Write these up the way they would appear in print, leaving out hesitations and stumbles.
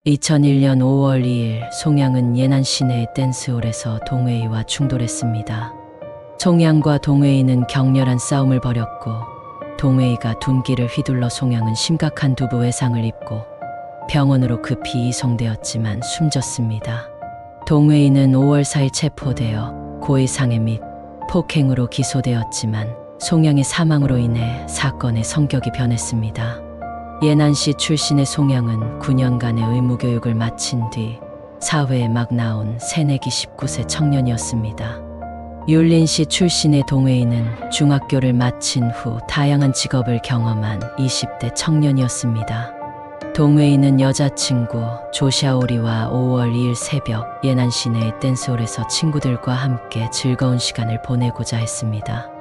2001년 5월 2일 송양은 예난 시내의 댄스홀에서 동웨이와 충돌했습니다. 송양과 동웨이는 격렬한 싸움을 벌였고 동웨이가 둔기를 휘둘러 송양은 심각한 두부 외상을 입고 병원으로 급히 이송되었지만 숨졌습니다. 동웨이는 5월 4일 체포되어 고의상해 및 폭행으로 기소되었지만 송양의 사망으로 인해 사건의 성격이 변했습니다. 예난시 출신의 송양은 9년간의 의무교육을 마친 뒤 사회에 막 나온 새내기 19세 청년이었습니다. 율린시 출신의 동웨이는 중학교를 마친 후 다양한 직업을 경험한 20대 청년이었습니다. 동웨이는 여자친구 조샤오리와 5월 2일 새벽 예난 시내의 댄스홀에서 친구들과 함께 즐거운 시간을 보내고자 했습니다.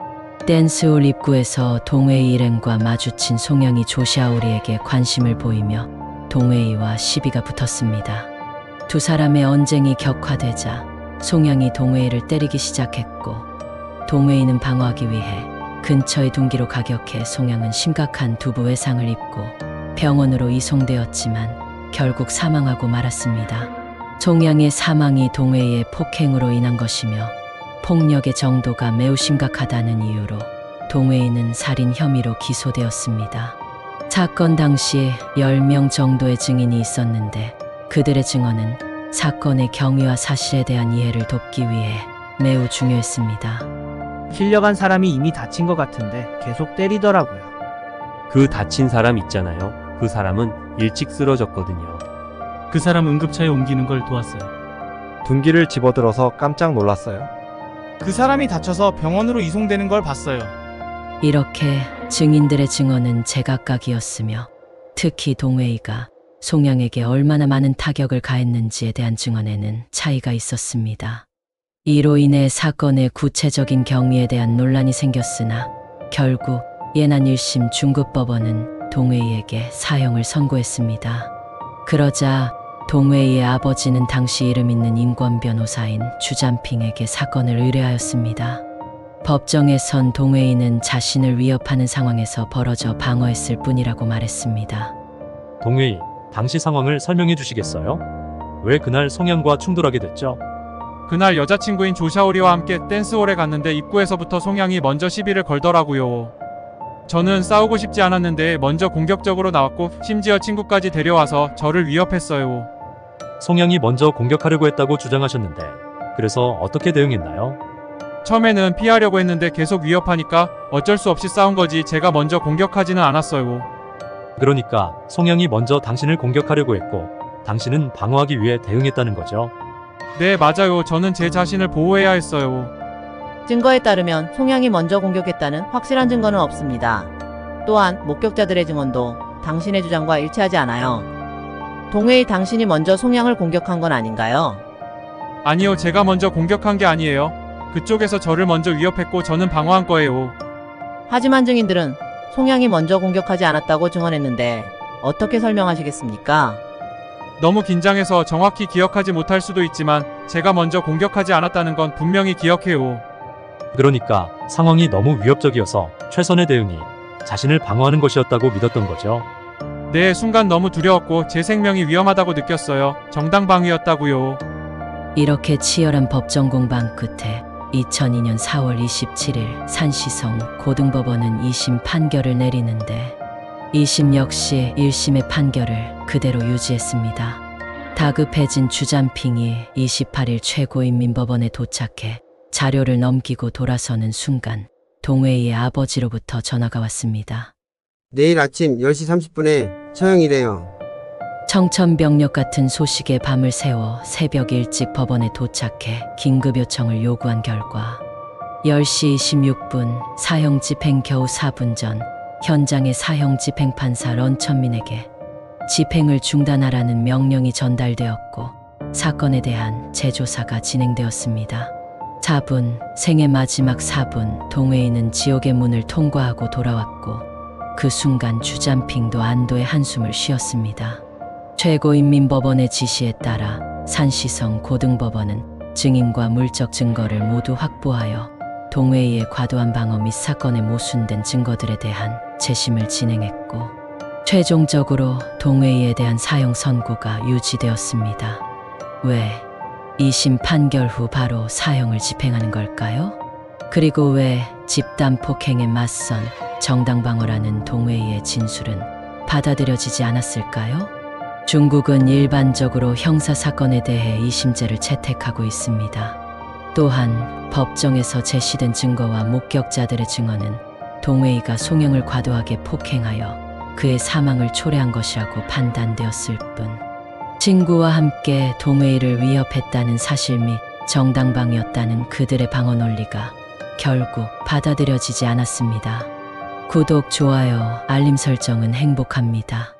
댄스홀 입구에서 동웨이 일행과 마주친 송양이 조샤오리에게 관심을 보이며 동웨이와 시비가 붙었습니다. 두 사람의 언쟁이 격화되자 송양이 동웨이를 때리기 시작했고 동웨이는 방어하기 위해 근처의 둔기로 가격해 송양은 심각한 두부 외상을 입고 병원으로 이송되었지만 결국 사망하고 말았습니다. 송양의 사망이 동웨이의 폭행으로 인한 것이며 폭력의 정도가 매우 심각하다는 이유로 동웨이는 살인 혐의로 기소되었습니다. 사건 당시 10명 정도의 증인이 있었는데 그들의 증언은 사건의 경위와 사실에 대한 이해를 돕기 위해 매우 중요했습니다. 실려간 사람이 이미 다친 것 같은데 계속 때리더라고요. 그 다친 사람 있잖아요. 그 사람은 일찍 쓰러졌거든요. 그 사람 응급차에 옮기는 걸 도왔어요. 둔기를 집어들어서 깜짝 놀랐어요. 그 사람이 다쳐서 병원으로 이송되는 걸 봤어요. 이렇게 증인들의 증언은 제각각이었으며 특히 동웨이가 송양에게 얼마나 많은 타격을 가했는지에 대한 증언에는 차이가 있었습니다. 이로 인해 사건의 구체적인 경위에 대한 논란이 생겼으나 결국 예난 1심 중급법원은 동웨이에게 사형을 선고했습니다. 그러자 동웨이의 아버지는 당시 이름 있는 인권 변호사인 주잠핑에게 사건을 의뢰하였습니다. 법정에선 동웨이는 자신을 위협하는 상황에서 벌어져 방어했을 뿐이라고 말했습니다. 동웨이, 당시 상황을 설명해 주시겠어요? 왜 그날 송양과 충돌하게 됐죠? 그날 여자친구인 조샤오리와 함께 댄스홀에 갔는데 입구에서부터 송양이 먼저 시비를 걸더라고요. 저는 싸우고 싶지 않았는데 먼저 공격적으로 나왔고 심지어 친구까지 데려와서 저를 위협했어요. 송양이 먼저 공격하려고 했다고 주장하셨는데 그래서 어떻게 대응했나요? 처음에는 피하려고 했는데 계속 위협하니까 어쩔 수 없이 싸운 거지 제가 먼저 공격하지는 않았어요. 그러니까 송양이 먼저 당신을 공격하려고 했고 당신은 방어하기 위해 대응했다는 거죠? 네, 맞아요. 저는 제 자신을 보호해야 했어요. 증거에 따르면 송양이 먼저 공격했다는 확실한 증거는 없습니다. 또한 목격자들의 증언도 당신의 주장과 일치하지 않아요. 동웨이, 당신이 먼저 송양을 공격한 건 아닌가요? 아니요, 제가 먼저 공격한 게 아니에요. 그쪽에서 저를 먼저 위협했고 저는 방어한 거예요. 하지만 증인들은 송양이 먼저 공격하지 않았다고 증언했는데 어떻게 설명하시겠습니까? 너무 긴장해서 정확히 기억하지 못할 수도 있지만 제가 먼저 공격하지 않았다는 건 분명히 기억해요. 그러니까 상황이 너무 위협적이어서 최선의 대응이 자신을 방어하는 것이었다고 믿었던 거죠? 네, 순간 너무 두려웠고 제 생명이 위험하다고 느꼈어요. 정당방위였다고요. 이렇게 치열한 법정 공방 끝에 2002년 4월 27일 산시성 고등법원은 2심 판결을 내리는데 2심 역시 1심의 판결을 그대로 유지했습니다. 다급해진 주잠핑이 28일 최고인민법원에 도착해 자료를 넘기고 돌아서는 순간 동웨이의 아버지로부터 전화가 왔습니다. 내일 아침 10시 30분에 처형이래요. 청천벽력 같은 소식에 밤을 새워 새벽 일찍 법원에 도착해 긴급 요청을 요구한 결과 10시 26분 사형 집행 겨우 4분 전 현장의 사형 집행 판사 런천민에게 집행을 중단하라는 명령이 전달되었고 사건에 대한 재조사가 진행되었습니다. 4분, 생의 마지막 4분 동웨이는 지옥의 문을 통과하고 돌아왔고 그 순간 주잠핑도 안도의 한숨을 쉬었습니다. 최고인민법원의 지시에 따라 산시성 고등법원은 증인과 물적 증거를 모두 확보하여 동웨이의 과도한 방어 및 사건에 모순된 증거들에 대한 재심을 진행했고 최종적으로 동웨이에 대한 사형 선고가 유지되었습니다. 왜 2심 판결 후 바로 사형을 집행하는 걸까요? 그리고 왜 집단 폭행에 맞선 정당방어라는 동웨이의 진술은 받아들여지지 않았을까요? 중국은 일반적으로 형사사건에 대해 2심제를 채택하고 있습니다. 또한 법정에서 제시된 증거와 목격자들의 증언은 동웨이가 송영을 과도하게 폭행하여 그의 사망을 초래한 것이라고 판단되었을 뿐, 친구와 함께 동웨이를 위협했다는 사실 및 정당방위였다는 그들의 방어 논리가 결국 받아들여지지 않았습니다. 구독, 좋아요, 알림 설정은 행복합니다.